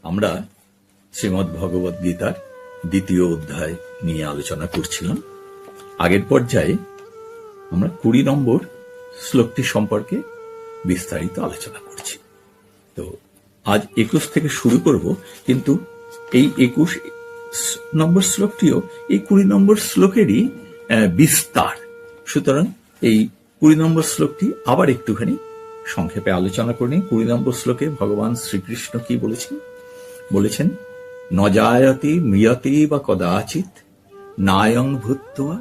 আমরা শ্রীমদ্ ভগবদ গীতার ২য় অধ্যায় নিয়ে আলোচনা করছিলাম। আগের পর্যায়ে আমরা ২০ নম্বর শ্লোকটি সম্পর্কে বিস্তারিত আলোচনা করছি। তো আজ ২১ থেকে শুরু করব, কিন্তু এই ২১ নম্বর শ্লোকটিও এই ২০ নম্বর শ্লোকেরই বিস্তার। সুতরাং এই ২০ নম্বর শ্লোকটি আবার একটুখানি সংক্ষেপে আলোচনা করে নিই। ২০ নম্বর শ্লোকে ভগবান শ্রীকৃষ্ণ কি বলেছেন, ন জায়তে ম্রিয়তে বা কদাচিৎ নায়ং ভূত্বা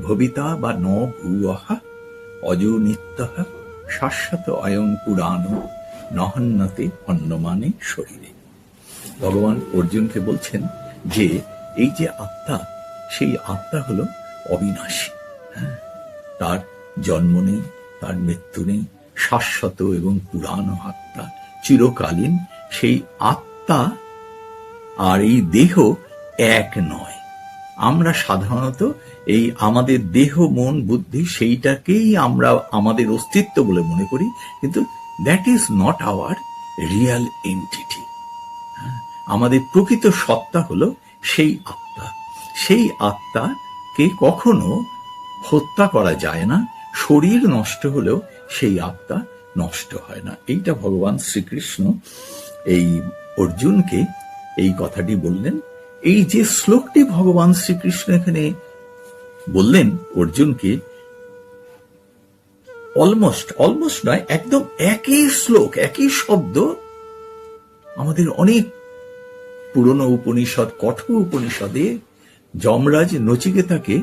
ভবিতা বা ন ভূয়ঃ অজো নিত্যঃ শাশ্বত অয়ং পুরাণো নহন্যতে হন্যমানে শরীরে। ভগবান অর্জুনকে বলছেন যে এই যে আত্মা, সেই আত্মা হলো অবিনাশী। তার জন্ম নেই, তার মৃত্যু নেই, শাশ্বত এবং পুরানো আত্মা, চিরকালীন সেই আত্মা আর এই দেহ এক নয়। আমরা সাধারণত এই আমাদের দেহ, মন, বুদ্ধি সেইটাকেই আমরা আমাদের অস্তিত্ব বলে মনে করি, কিন্তু that is not our Real entity. আমাদের প্রকৃত সত্তা হলো সেই আত্মা। সেই আত্মাকে কখনো হত্যা করা যায় না। শরীর নষ্ট হলেও সেই আত্মা নষ্ট হয় না। এইটা ভগবান শ্রীকৃষ্ণ এই অর্জুনকে এই কথাটি বললেন। এই যে শ্লোকটি ভগবান শ্রীকৃষ্ণ এখানে বললেন অর্জুনকে, অলমোস্ট নয়, একদম একই শ্লোক, একই শব্দ আমাদের অনেক পুরনো উপনিষদ, কঠোর উপনিষদে যমরাজ নচিকেতাকে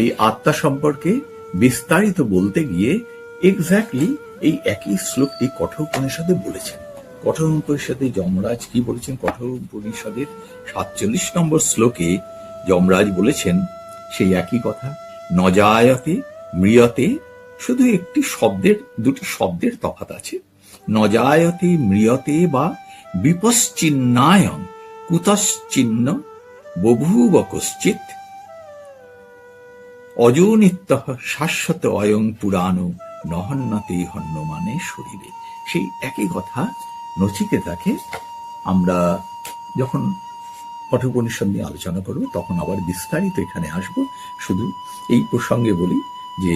এই আত্মা সম্পর্কে বিস্তারিত বলতে গিয়ে এক্স্যাক্টলি এই একই শ্লোকটি কঠোর উপনিষদে বলেছেন। কঠোর উপনিষদে যমরাজ কি বলেছেন? কঠোর উপনিষদের ৪৭ নম্বর শ্লোকে যমরাজ বলেছেন সেই একই কথা, ন জায়তে ম্রিয়তে, শুধু দুটি শব্দের তফাৎ আছে। ন জায়তে ম্রিয়তে বা বিপশ্চিন্নায়ং কুতশ্চিন্ন বভূব কশ্চিৎ অজো নিত্যঃ শাশ্বত অয়ং পুরাণো নহন্যতে হন্যমানে শরীরে। সেই একই কথা নচিকেতাকে আমরা যখন কঠোপনিষদ নিয়ে আলোচনা করব তখন আবার বিস্তারিত এখানে আসব। শুধু এই প্রসঙ্গে বলি যে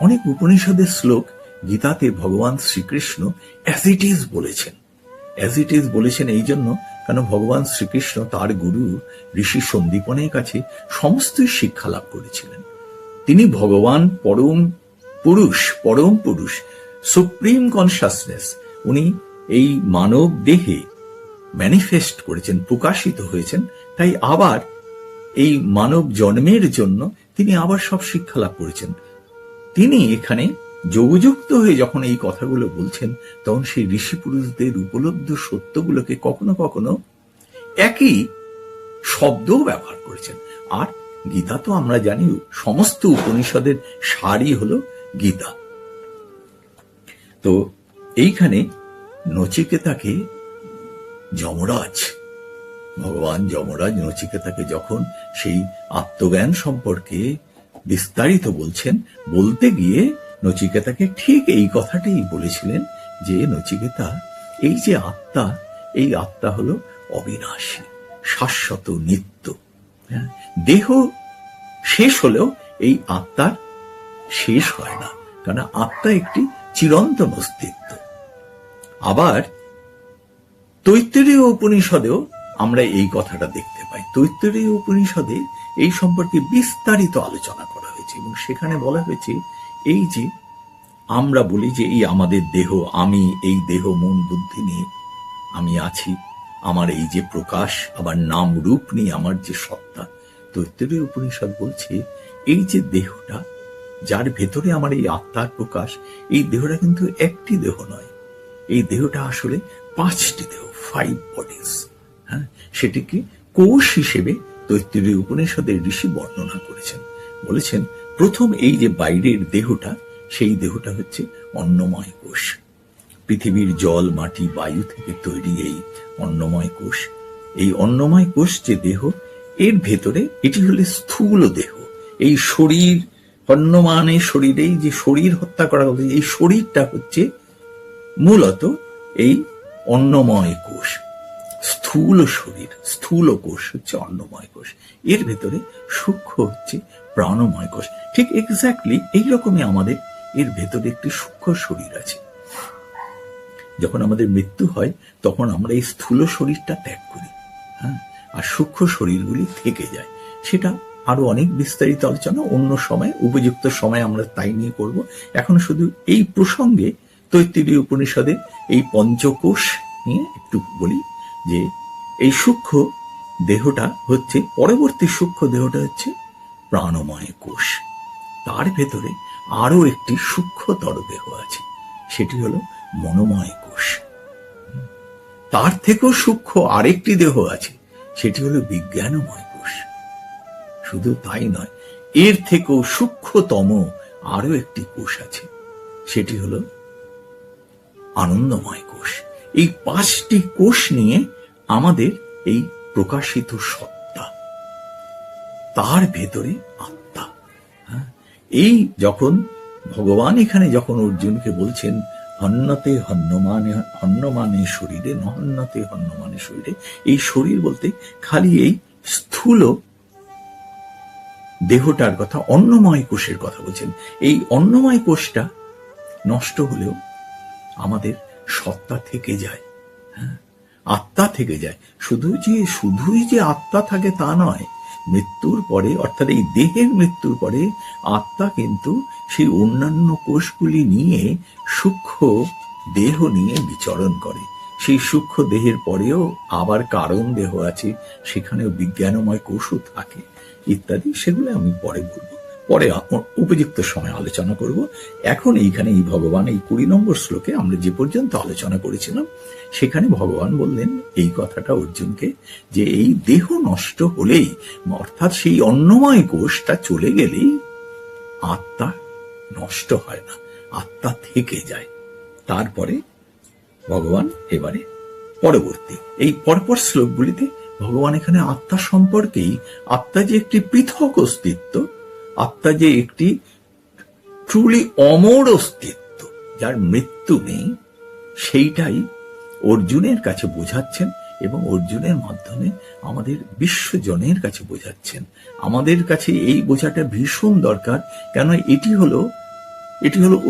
অনেক উপনিষদের শ্লোক গীতাতে ভগবান শ্রীকৃষ্ণ অ্যাজ ইট ইজ বলেছেন। এই জন্য কেন ভগবান শ্রীকৃষ্ণ তার গুরু ঋষি সন্দীপনের কাছে সমস্তই শিক্ষা লাভ করেছিলেন। তিনি ভগবান পরম পুরুষ, সুপ্রিম কনসাসনেস, উনি এই মানব দেহে ম্যানিফেস্ট করেছেন, প্রকাশিত হয়েছেন। তাই আবার এই মানব জন্মের জন্য তিনি আবার সব শিক্ষা লাভ করেছেন। তিনি এখানে যোগযুক্ত হয়ে যখন এই কথাগুলো বলছেন, তখন সেই ঋষি পুরুষদের উপলব্ধ সত্যগুলোকে কখনো কখনো একই শব্দও ব্যবহার করেছেন। আর গীতা তো আমরা জানি সমস্ত উপনিষদের সারই হলো গীতা। তো এইখানে নচিকেতাকে ভগবান যমরাজ নচিকেতাকে যখন সেই আত্মজ্ঞান সম্পর্কে বিস্তারিত বলতে গিয়ে নচিকেতাকে ঠিক এই কথাটাই বলেছিলেন যে নচিকেতা, এই যে আত্মা, এই আত্মা হলো অবিনাশী, শাশ্বত, নিত্য। দেহ শেষ হলেও এই আত্মার শেষ হয় না, কারণ আত্মা একটি চিরন্তন অস্তিত্ব। আবার তৈত্তরীয় উপনিষদেও আমরা এই কথাটা দেখতে পাই। তৈত্তরীয় উপনিষদে এই সম্পর্কে বিস্তারিত আলোচনা করা হয়েছে এবং সেখানে বলা হয়েছে এই যে আমরা বলি যে এই আমাদের দেহ, আমি এই দেহ, মন, বুদ্ধি নিয়ে আমি আছি, আমার এই যে প্রকাশ, আবার নাম রূপ নিয়ে আমার যে সত্তা, তৈত্তরীয় উপনিষদ বলছে এই যে দেহটা, যার ভেতরে আমার এই আত্মার প্রকাশ, এই দেহটা কিন্তু একটি দেহ নয়, এই দেহটা আসলে 5টি দেহ, 5 bodies। সেটিকে কোষ হিসেবে তৈত্তরীয় উপনিষদের ঋষি বর্ণনা করেছেন। বলেছেন প্রথম এই যে বাইরের দেহটা, সেই দেহটা হচ্ছে অন্নময় কোষ। পৃথিবীর জল, মাটি, বায়ু থেকে তৈরি এই অন্নময় কোষ। এই অন্নময় কোষ যে দেহ, এর ভেতরে এটি হলো স্থূল দেহ। এই শরীর, অন্নমানে শরীরেই যে শরীর হত্যা করা হচ্ছে, এই শরীরটা হচ্ছে মূলত এই অন্নময় কোষ। স্থূল শরীর, স্থূল কোষ হচ্ছে অন্নময় কোষ, এর ভেতরে সূক্ষ্ম হচ্ছে প্রাণময় কোষ। ঠিক এক্স্যাক্টলি এইরকমই আমাদের এর ভেতরে একটি সূক্ষ্ম শরীর আছে। যখন আমাদের মৃত্যু হয় তখন আমরা এই স্থূল শরীরটা ত্যাগ করি, হ্যাঁ, আর সূক্ষ্ম শরীরগুলি থেকে যায়। সেটা আরো অনেক বিস্তারিত আলোচনা অন্য সময়, উপযুক্ত সময় আমরা তাই নিয়ে করব। এখন শুধু এই প্রসঙ্গে তৈত্তিরীয় উপনিষদে এই পঞ্চকোষ নিয়ে একটু বলি, যে এই সূক্ষ্ম দেহটা হচ্ছে, পরবর্তী সূক্ষ্ম দেহটা হচ্ছে প্রাণময় কোষ। তার ভেতরে আরো একটি সূক্ষ্মতর দেহ আছে, সেটি হলো মনোময় কোষ। তার থেকেও সূক্ষ্ম আরেকটি দেহ আছে, সেটি হলো বিজ্ঞানময় কোষ। শুধু তাই নয়, এর থেকেও সূক্ষ্মতম আরো একটি কোষ আছে, সেটি হলো আনন্দময় কোষ। এই 5টি কোষ নিয়ে আমাদের এই প্রকাশিত সত্তা, তার ভেতরে আত্মা। এই যখন ভগবান এখানে যখন অর্জুনকে বলছেন হন্যতে হন্যমানে শরীরে, নহন্যতে হন্যমানে শরীরে, এই শরীর বলতে খালি এই স্থূল দেহটার কথা, অন্নময় কোষের কথা বলছেন। এই অন্নময় কোষটা নষ্ট হলেও আমাদের সত্তা থেকে যায়, হ্যাঁ, আত্মা থেকে যায়। শুধুই যে আত্মা থাকে তা নয়, মৃত্যুর পরে, অর্থাৎ এই দেহের মৃত্যুর পরে আত্মা কিন্তু সেই অন্যান্য কোষগুলি নিয়ে সূক্ষ্ম দেহ নিয়ে বিচরণ করে। সেই সূক্ষ্ম দেহের পরেও আবার কারণ দেহ আছে, সেখানেও বিজ্ঞানময় কোষও থাকে ইত্যাদি। সেগুলো আমি পরে বলবো, পরে উপযুক্ত সময় আলোচনা করব। এখন এইখানে এই ভগবান এই 20 নম্বর শ্লোকে আমরা যে পর্যন্ত আলোচনা করেছিলাম, সেখানে ভগবান বললেন এই কথাটা অর্জুনকে, যে এই দেহ নষ্ট হলেই, অর্থাৎ সেই অন্নময় কোষটা চলে গেলেই আত্মা নষ্ট হয় না, আত্মা থেকে যায়। তারপরে ভগবান এবারে পরবর্তী এই পরপর শ্লোকগুলিতে ভগবান এখানে আত্মা সম্পর্কেই, আত্মা যে একটি পৃথক অস্তিত্ব, আত্মা যে একটি ট্রুলি অমর অস্তিত্ব যার মৃত্যু নেই, সেইটাই অর্জুনের কাছে বোঝাচ্ছেন এবং অর্জুনের মাধ্যমে আমাদের বিশ্বজনের কাছে বোঝাচ্ছেন। আমাদের কাছে এই বোঝাটা ভীষণ দরকার, কেন এটি হলো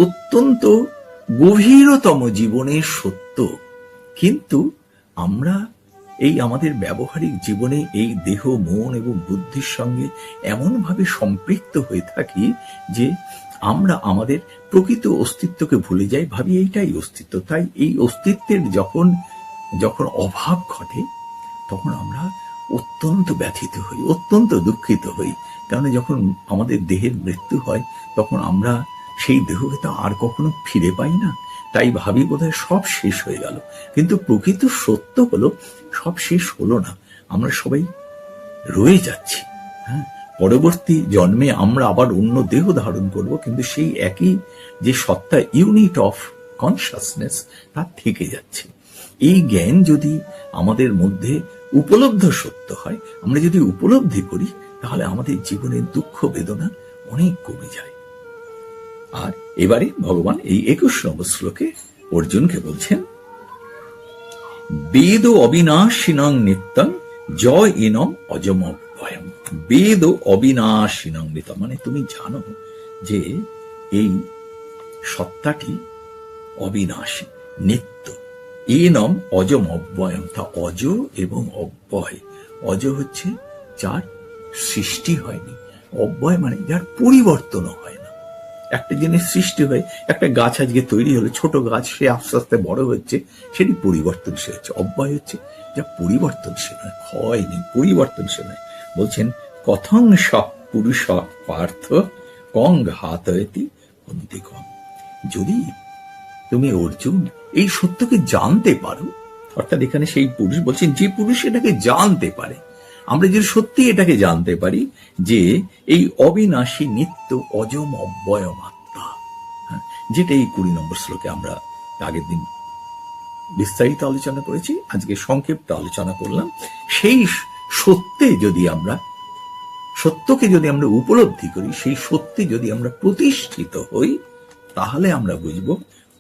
অত্যন্ত গভীরতম জীবনের সত্য। কিন্তু আমরা এই আমাদের ব্যবহারিক জীবনে এই দেহ, মন এবং বুদ্ধির সঙ্গে এমনভাবে সম্পৃক্ত হয়ে থাকি যে আমরা আমাদের প্রকৃত অস্তিত্বকে ভুলে যাই, ভাবি এইটাই অস্তিত্ব। তাই এই অস্তিত্বের যখন অভাব ঘটে, তখন আমরা অত্যন্ত ব্যথিত হই, অত্যন্ত দুঃখিত হই। কারণ যখন আমাদের দেহের মৃত্যু হয়, তখন আমরা সেই দেহকে তো আর কখনো ফিরে পাই না। তাই ভাবি বোধহয় সব শেষ হয়ে গেল, কিন্তু প্রকৃত সত্য হলো সব শেষ হলো না, আমরা সবাই রয়ে যাচ্ছি। হ্যাঁ, পরবর্তী জন্মে আমরা আবার অন্য দেহ ধারণ করব, কিন্তু সেই একই যে সত্তা, ইউনিট অফ কনসাসনেস, তা থেকে যাচ্ছে। এই জ্ঞান যদি আমাদের মধ্যে উপলব্ধ সত্য হয়, আমরা যদি উপলব্ধি করি, তাহলে আমাদের জীবনের দুঃখ বেদনা অনেক কমে যায়। আর এবারে ভগবান এই 21 নম্বর শ্লোকে অর্জুনকে বলছেন, বেদ অবিনাশিনং নিত্যং জয় ইনম অজমভয়ম। বেদ অবিনাশিনং নিত্যং, মানে তুমি জানো যে এই সত্তাটি অবিনাশী, নিত্য। এনম অজম অব্যয়ম, তা অজ এবং অব্যয়। অজ হচ্ছে যার সৃষ্টি হয়নি, অব্যয় মানে যার পরিবর্তন হয় না। একটা জিনিস সৃষ্টি হয়, একটা গাছ আজকে তৈরি হলো, ছোট গাছ, সে আস্তে আস্তে বড় হচ্ছে, সেটি পরিবর্তনশীল হচ্ছে। অব্যয় হচ্ছে যা পরিবর্তনশীল হয়, ক্ষয় নেই, পরিবর্তনশীল হয়। বলছেন কথং সব পুরুষ পার্থ কং ঘাতয়তি হন্তি কং। যদি তুমি অর্জুন এই সত্যকে জানতে পারো, অর্থাৎ এখানে সেই পুরুষ বলছেন, যে পুরুষ এটাকে জানতে পারে, আমরা যদি সত্যি এটাকে জানতে পারি যে এই অবিনাশী নিত্য অজম অব্যয়ম আত্মা, যেটা এই 20 নম্বর শ্লোকে আমরা আগের দিন বিস্তারিত আলোচনা করেছি, আজকে সংক্ষিপ্ত আলোচনা করলাম। সেই সত্যকে যদি আমরা উপলব্ধি করি, সেই সত্যে যদি আমরা প্রতিষ্ঠিত হই, তাহলে আমরা বুঝবো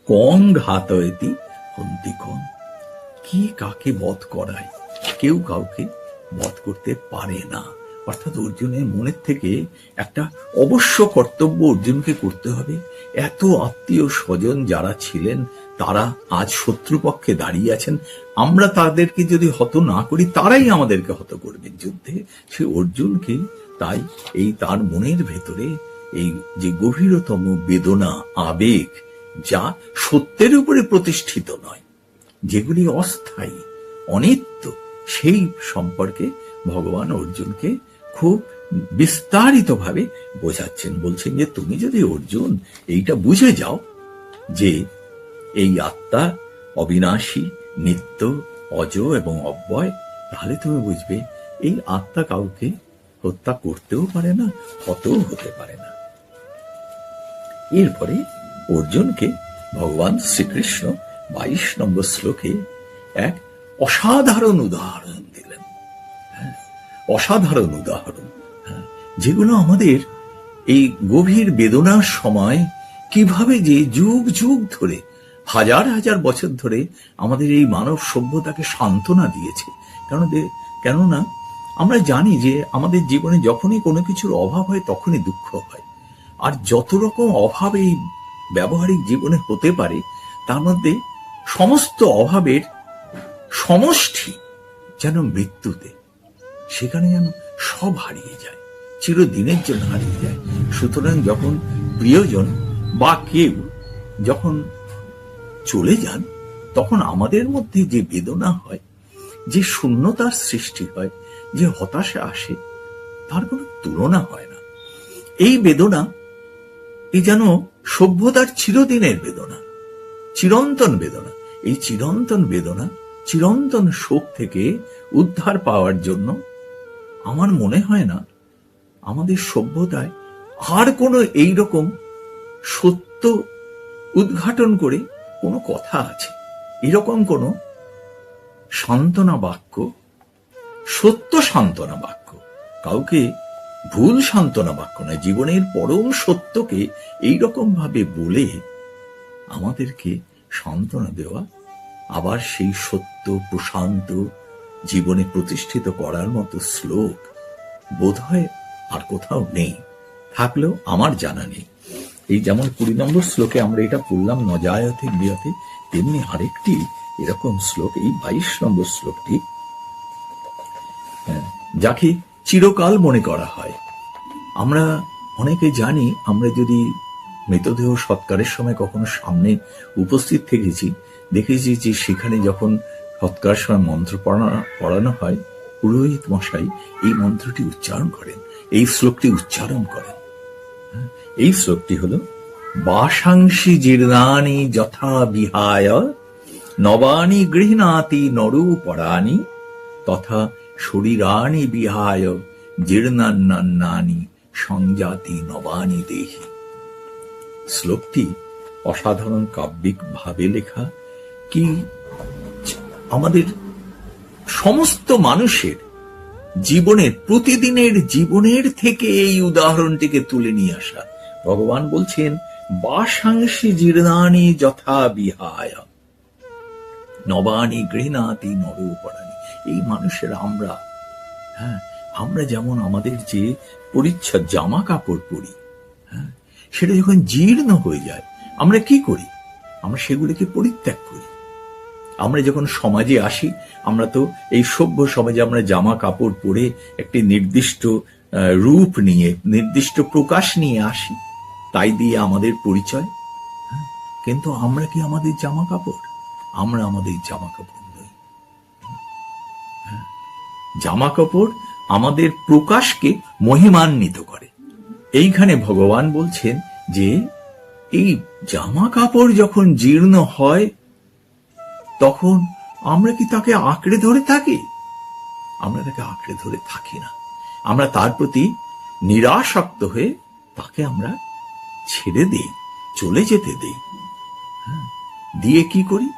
কং ঘাতয়তি হন্তি কং, কি কাকে বধ করায়। কেউ কাউকে বধ করতে পারে না। অর্থাৎ অর্জুনের মনের থেকে একটা অবশ্য কর্তব্য অর্জুনকে করতে হবে। এত আত্মীয় স্বজন যারা ছিলেন তারা আজ শত্রুপক্ষে দাঁড়িয়ে আছেন, আমরা তাদেরকে যদি হত না করি তারাই আমাদেরকে হত করবে যুদ্ধে। সে অর্জুনকে তাই এই তার মনের ভেতরে এই যে গভীরতম বেদনা, আবেগ, যা সত্যের উপরে প্রতিষ্ঠিত নয়, যেগুলি অস্থায়ী, অনিত্য, সেই সম্পর্কে ভগবান অর্জুনকে খুব বিস্তারিতভাবে বোঝাচ্ছেন। বলছেন যে তুমি যদি অর্জুন এইটা বুঝে যাও যে এই আত্মা অবিনাশী, নিত্য, অজ এবং অব্যয়, তাহলে তুমি বুঝবে এই আত্মা কাউকে হত্যা করতেও পারে না, হতও হতে পারে না। এরপরে অর্জুনকে ভগবান শ্রীকৃষ্ণ 22 নম্বর শ্লোকে এক অসাধারণ উদাহরণ দিলেন। অসাধারণ উদাহরণ, যেগুলো আমাদের এই গভীর বেদনার সময় কিভাবে যে যুগ যুগ ধরে, হাজার হাজার বছর ধরে আমাদের এই মানব সভ্যতাকে সান্ত্বনা দিয়েছে। কেননা আমরা জানি যে আমাদের জীবনে যখনই কোনো কিছুর অভাব হয় তখনই দুঃখ হয়। আর যত রকম অভাব এই ব্যবহারিক জীবনে হতে পারে তার মধ্যে সমস্ত অভাবের সমষ্টি যেন মৃত্যুতে, সেখানে যেন সব হারিয়ে যায়, চিরদিনের জন্য হারিয়ে যায়। সুতরাং যখন প্রিয়জন বা কেউ যখন চলে যান তখন আমাদের মধ্যে যে বেদনা হয়, যে শূন্যতার সৃষ্টি হয়, যে হতাশা আসে, তার কোনো তুলনা হয় না। এই বেদনা এই যেন সভ্যতার চিরদিনের বেদনা, চিরন্তন বেদনা। এই চিরন্তন বেদনা, চিরন্তন শোক থেকে উদ্ধার পাওয়ার জন্য আমার মনে হয় না আমাদের সভ্যতায় আর কোনো এইরকম সত্য উদ্ঘাটন করে কোনো কথা আছে, এরকম কোনো সান্ত্বনা বাক্য, সত্য সান্ত্বনা বাক্য, কাউকে ভুল সান্ত্বনা বাক্য নয়, জীবনের পরম সত্যকে এইরকম ভাবে বলে আমাদেরকে সান্ত্বনা দেওয়া, আবার সেই সত্য প্রশান্ত জীবনে প্রতিষ্ঠিত করার মতো শ্লোক বোধহয় আর কোথাও নেই, থাকলেও আমার জানা নেই। এই যেমন 20 নম্বর শ্লোকে আমরা এটা পড়লাম নজায়তে বিয়তে, তেমনি আরেকটি এরকম শ্লোক এই 22 নম্বর শ্লোকটি, যাকে চিরকাল মনে করা হয়। আমরা অনেকে জানি, আমরা যদি মৃতদেহ সৎকারের সময় কখনো সামনে উপস্থিত থেকেছি, দেখেছি যে সেখানে যখন সৎকার সময় মন্ত্র পড়ানো হয়, পুরোহিত মশাই এই মন্ত্রটি উচ্চারণ করেন, এই শ্লোকটি উচ্চারণ করেন। এই শ্লোকটি হলো বাসাংসি জীর্ণানি যথা বিহায় নবানি গৃহণাতি নরূপরাণি তথা শরীরাণি বিহায় জীর্ণান্নানি সংজাতি নবানি দেহি। শ্লোকটি অসাধারণ কাব্যিক ভাবে লেখা, কি আমাদের সমস্ত মানুষের জীবনের, প্রতিদিনের জীবনের থেকে এই উদাহরণটিকে তুলে নিয়ে আসা। ভগবান বলছেন বাসাংসি জীর্ণানি যথা বিহায় নবানি গৃহণাতি নরূপরাণি। এই মানুষের আমরা, আমরা যেমন আমাদের যে পরিচ্ছদ জামা কাপড় পরি, সেটা যখন জীর্ণ হয়ে যায় আমরা কি করি? আমরা সেগুলিকে পরিত্যাগ করি। আমরা যখন সমাজে আসি, আমরা তো এই সভ্য সমাজে আমরা জামা কাপড় পরে একটি নির্দিষ্ট রূপ নিয়ে, নির্দিষ্ট প্রকাশ নিয়ে আসি, তাই দিয়ে আমাদের পরিচয়। কিন্তু আমরা কি আমাদের জামা কাপড়? আমরা আমাদের জামা কাপড় নই। জামা কাপড় আমাদের প্রকাশকে মহিমান্বিত করে। এইখানে ভগবান বলছেন যে এই জামা কাপড় যখন জীর্ণ হয় তখন আমরা কি তাকে আঁকড়ে ধরে থাকি? আমরা তাকে আঁকড়ে ধরে থাকি না। আমরা তার প্রতি নিরাসক্ত হয়ে তাকে আমরা ছেড়ে দিই, চলে যেতে দিই। দিয়ে কি করি?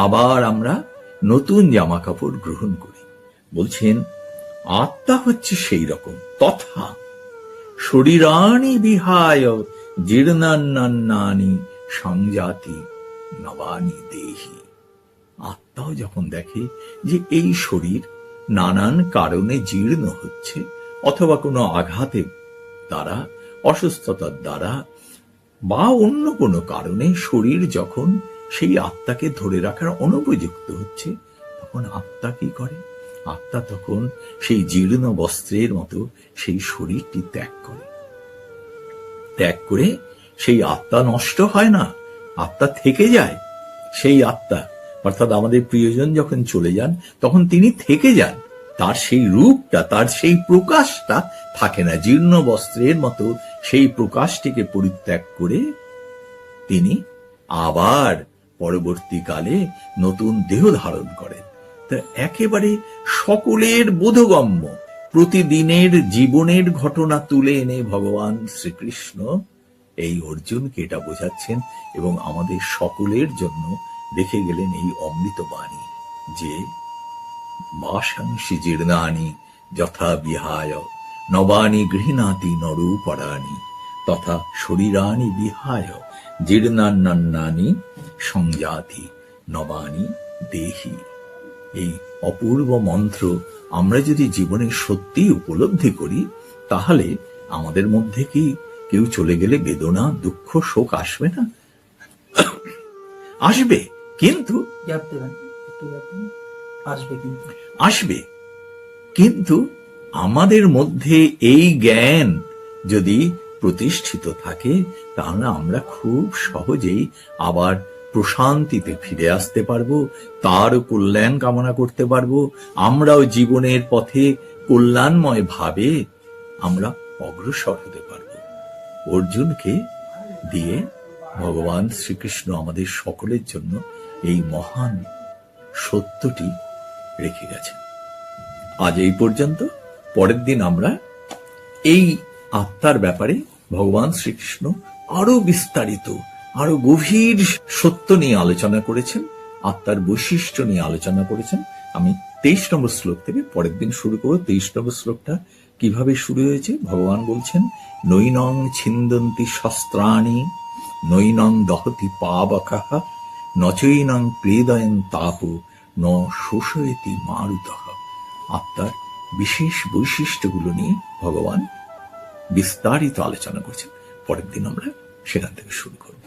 আবার আমরা নতুন জামা কাপড় গ্রহণ করি। বলছেন আত্মা হচ্ছে সেই রকম, তথা শরীরাণি বিহায় জীর্ণান্নানি সংজাতি নবানি দেহি। আত্মাও যখন দেখে যে এই শরীর নানান কারণে জীর্ণ হচ্ছে, অথবা কোনো আঘাতের দ্বারা, অসুস্থতার দ্বারা বা অন্য কোনো কারণে শরীর যখন সেই আত্মাকে ধরে রাখার অনুপযুক্ত হচ্ছে, তখন আত্মা কি করে? আত্মা তখন সেই জীর্ণ বস্ত্রের মতো সেই শরীরটি ত্যাগ করে। ত্যাগ করে সেই আত্মা নষ্ট হয় না, আত্মা থেকে যায়। সেই আত্মা অর্থাৎ আমাদের প্রিয়জন যখন চলে যান, তখন তিনি থেকে যান, তার সেই রূপটা, তার সেই প্রকাশটা থাকে না। জীর্ণ বস্ত্রের মতো সেই প্রকাশটিকে পরিত্যাগ করে তিনি আবার পরবর্তীকালে নতুন দেহ ধারণ করেন। তা একেবারে সকলের বোধগম্য প্রতিদিনের জীবনের ঘটনা তুলে এনে ভগবান শ্রীকৃষ্ণ এই অর্জুনকে এটা বোঝাচ্ছেন এবং আমাদের সকলের জন্য রেখে গেলেন এই অমৃত বাণী যে বাসাংসি জীর্ণানি যথা বিহায় নবানি গৃহীণাতি নরূপরাণি তথা শরীরানি বিহায় জীর্ণান্নানি সংজাতি নবানি দেহি। এই অপূর্ব মন্ত্র আমরা যদি জীবনে সত্যি উপলব্ধি করি, তাহলে আমাদের মধ্যে কি কেউ চলে গেলে বেদনা, দুঃখ, শোক আসবে না? আসবে, কিন্তু আসবে, কিন্তু আমাদের মধ্যে এই জ্ঞান যদি প্রতিষ্ঠিত থাকে, তাহলে আমরা খুব সহজেই আবার প্রশান্তিতে ফিরে আসতে পারবো, তার কল্যাণ কামনা করতে পারবো। আমরাও জীবনের পথে কল্যাণময় ভাবে আমরা অগ্রসর হতে পারবো। অর্জুনকে দিয়ে ভগবান শ্রীকৃষ্ণ আমাদের সকলের জন্য এই মহান সত্যটি রেখে গেছেন। আজ এই পর্যন্ত। পরের দিন আমরা এই আত্মার ব্যাপারে ভগবান শ্রীকৃষ্ণ আরো বিস্তারিত, আরো গভীর সত্য নিয়ে আলোচনা করেছেন, আত্মার বৈশিষ্ট্য নিয়ে আলোচনা করেছেন। আমি 23 নম্বর শ্লোক থেকে পরের দিন শুরু করব। 23 নম্বর শ্লোকটা কিভাবে শুরু হয়েছে? ভগবান বলছেন, নৈনং ছিন্দন্তি শস্ত্রাণি নৈনং দহতি পাবকাহ নচৈনং ক্লেদয়ং তাপ ন শোষয়তি মারুতঃ। আত্মার বিশেষ বৈশিষ্ট্যগুলো নিয়ে ভগবান বিস্তারিত আলোচনা করছেন। পরের দিন আমরা সেখান থেকে শুরু করব।